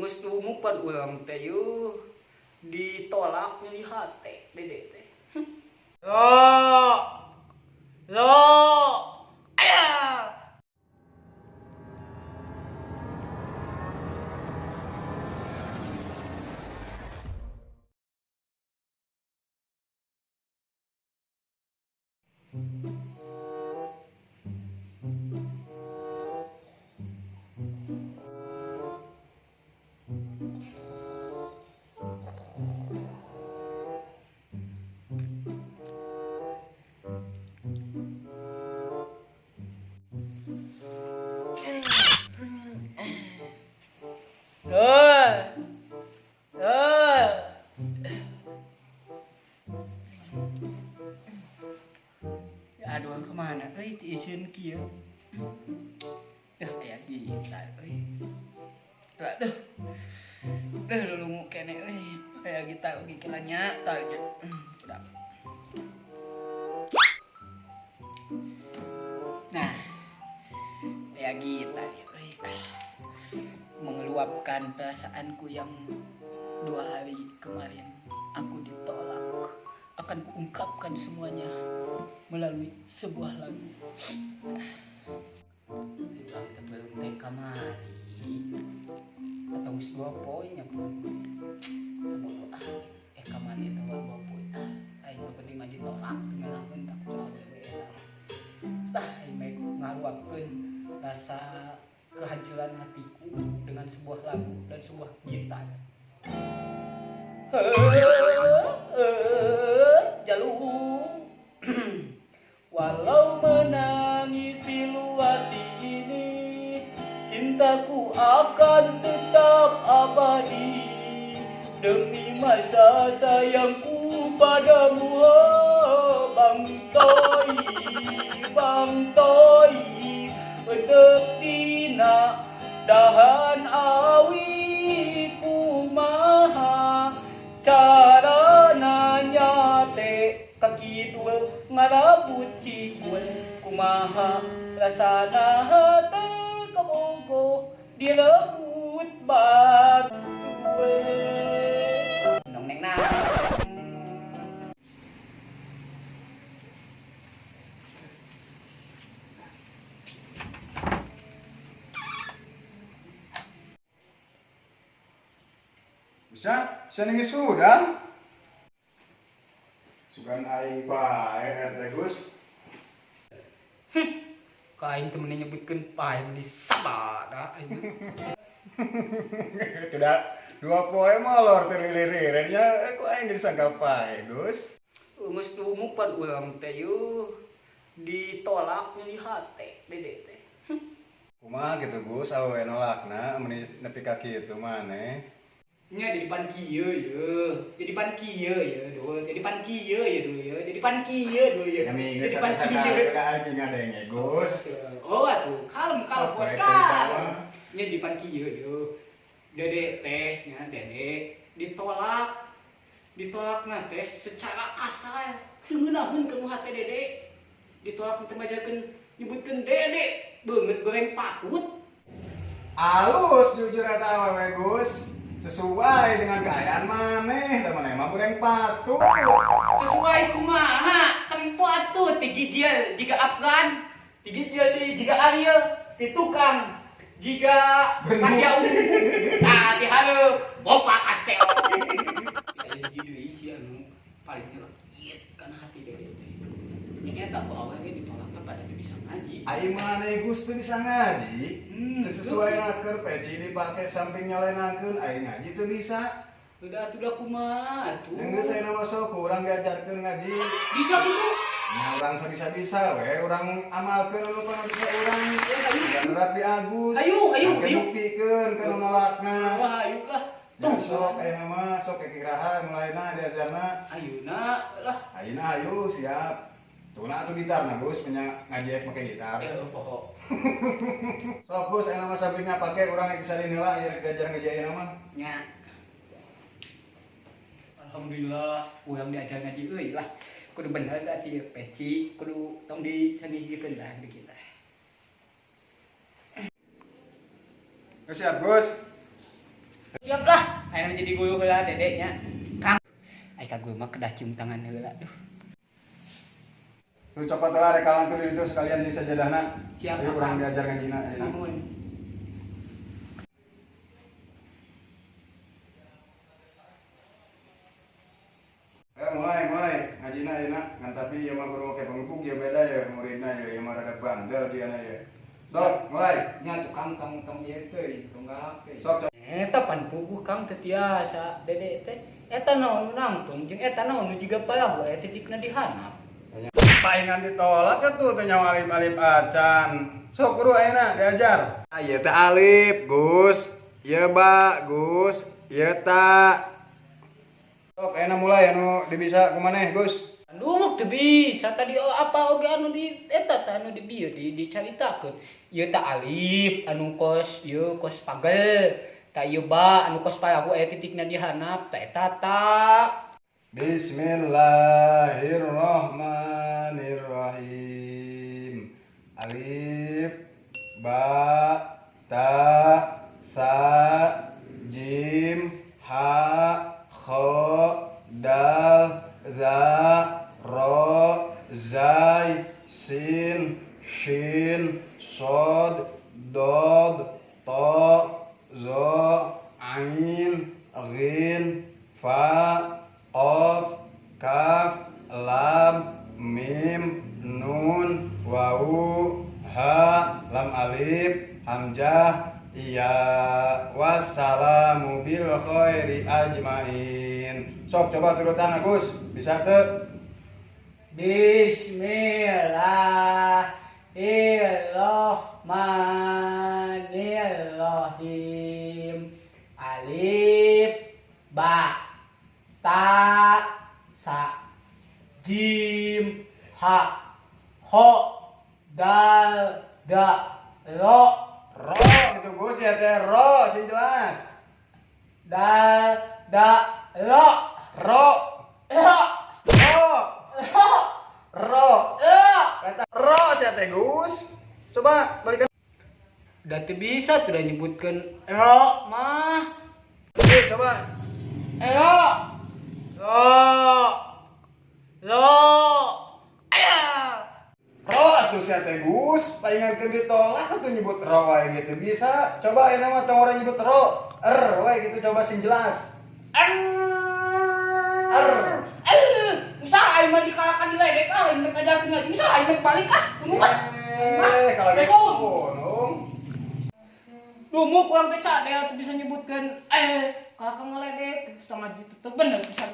Geus tumupan urang teh yuh ditolak di hate dede teh. Lo, lo, ayah. Eh, eh. Aduh kemana? Diisiin kieu. Kayak gita, Aduh. Lulungu kene kayak gita oge kilanya tanya. Udah. Nah, kayak gita mengeluapkan perasaanku yang 2 hari kemarin aku ditolak. Akan kuungkapkan semuanya melalui sebuah lagu. Bilang tebel teh kamari atau wis 2 poin ya pun. Kamari itu 2 poin. Ayo penting mah ditolak ngalamun tak kuat we. Baik ngaluapkeun rasa kehancuran hatiku dengan sebuah lagu dan sebuah gitar. Jalur walau menangis di luar ini, cintaku akan tetap abadi demi masa sayangku padamu. Bang Toy untuk dina dahan awi kumaha cara nanya teh kaki dua ngarabut cikul kumaha rasana hate kabogo direbut batu nong neng na. Bisa nangis sudah. Sugan aing bae RT Gus. Kain temen nyebutkeun pae di sabada aing. Tidak 2 poe molor terlilir-lirnya aku aing disangka pae Gus. Geus tumupan urang teh yuh ditolak di hate dede teh. Kumaha kitu Gus awewe nolakna mun nepi ka kitu maneh. Nya jadi pan kieu ye. Jadi pan kieu ye dul. Jadi pan kieu ye dul ye. Jadi pan kieu dul ye. Jadi pan kieu. Ada anjing ngadenge Gus. Oh atuh kalem bos kan. Nya di pan kieu ye. Dede teh nya dede ditolak. Ditolakna teh secara kasar. Ngeunaheun ka hate dede. Ditolak teh majakeun nyebutkeun dede beungeut goreng patut. Alus jujur eta awewe Gus. Sesuai dengan gayaan maneh, da maneh mah goreng patu. Sesuai kumaha? Tempo atuh ti gigieu jiga Afgan, ti gigieu jiga Ariel, ti tukang jiga Pasya Ungu. Tah ti hareup Bopa Kastel. Ya jadi isi anu paling nyelekit kana hati dede teh. Nya eta ku awewe ditolakna pada teu bisa ngaji. Aing maneh Gus teu bisa ngaji. Sesuai naker peci dipake samping nyalenakeun aing ngaji teu bisa. Udah kumaha atuh. Geus saya nama sok urang diajarkeun ngaji. Bisa kitu? Nya urang sabisa-bisa we urang amalkeun anu pernah bisa urang. Benerat di Agus. Ayo. Buktikeun kana nolakna. Wah, ayo lah. Tuh sok aya mah sok kekiraha mulaina diajarna. Ayeuna lah. Ayeuna ayo siap. Tuna atuh gitarna Gus punya ngaji make gitar. Pokok. Sok Gus aya nama sabina pake urang bisa dinila aya diajar ngaji ayeuna mah. Nya. Alhamdulillah urang diajar ngaji euy lah. Kudu bener da ti peci, kudu tong dicenihkeun lah di kita. Siap Gus. Ayeuna jadi guru heula dedeknya. Kang. Ai kagul mah kedah cium tangan heula. Duh. Tuh copot lah rekaman tuh itu sekalian di sajadahna. Siap, Ayo Kang. urang diajar ngajina ayeuna. Nuhun. Mulai ngajina ayeuna ngan tapi ieu mah guru make pengepung ieu beda ya muridna ya ieu mah rada bandel dia na ya. Sok, mulai. Nya tukang ieu teh, tunggal teh. Sok. Eta pan puguh Kang teu tiasa dedek teh. Eta naon nu nangtung jeung eta naon nu jiga palahu eta dikna dihanap. Paingan ditolak atuh teh nyawa alif acan. Sok guru ayeuna diajar. Ieu teh alif, Gus. Ieu ba, Gus. Ieu ta. Sok ayeuna mulai anu dibisa kumaneh, Gus. Aduh teu bisa tadi apa oge anu di eta teh anu di dieu dicaritakeun. Ieu teh alif anu kos ieu kos pagel. Ta ieu ba anu kos palahu aya titikna dihanap ta eta ta. Bismillahirrahmanirrahim. Alif, ba, ta, sa, jim, ha, kha, dal, za, ro, zai, sin, shin, sod, dod, to, zo, ain, ghin, fa, qaf, kaf, lam, mim, nun, wawu, ha, lam alif, hamzah, iya. Wassalamu bil khairi ajmain. Sok coba turutan Gus, bisa teu? Bismillahirrahmanirrahim. Alif ba ta sa jim ha kha dal da ro Ro itu Gus ya teh ro sing jelas. dal da ro Ro, ro ro, ro ro. ro. Kata ro sia teh Gus. Coba balikan. Udah teu bisa tuh udah nyebutkeun ro mah Oke, coba. ro ro Ro atuh sia teh Gus, paingatkeun ditolak atuh nyebut ro wae gitu. Bisa. Coba ayeuna mah tong urang nyebut ro. Wae gitu coba sing jelas. Usaha aing mah dikalahkan diledek aing mah kajakeun lagi. Usaha aing mah balik kudu kan. Kalau gitu nung. Lumuk urang teh cadel tuh bisa nyebutkeun kalahkan ngeledek setengah juta teu bener bisa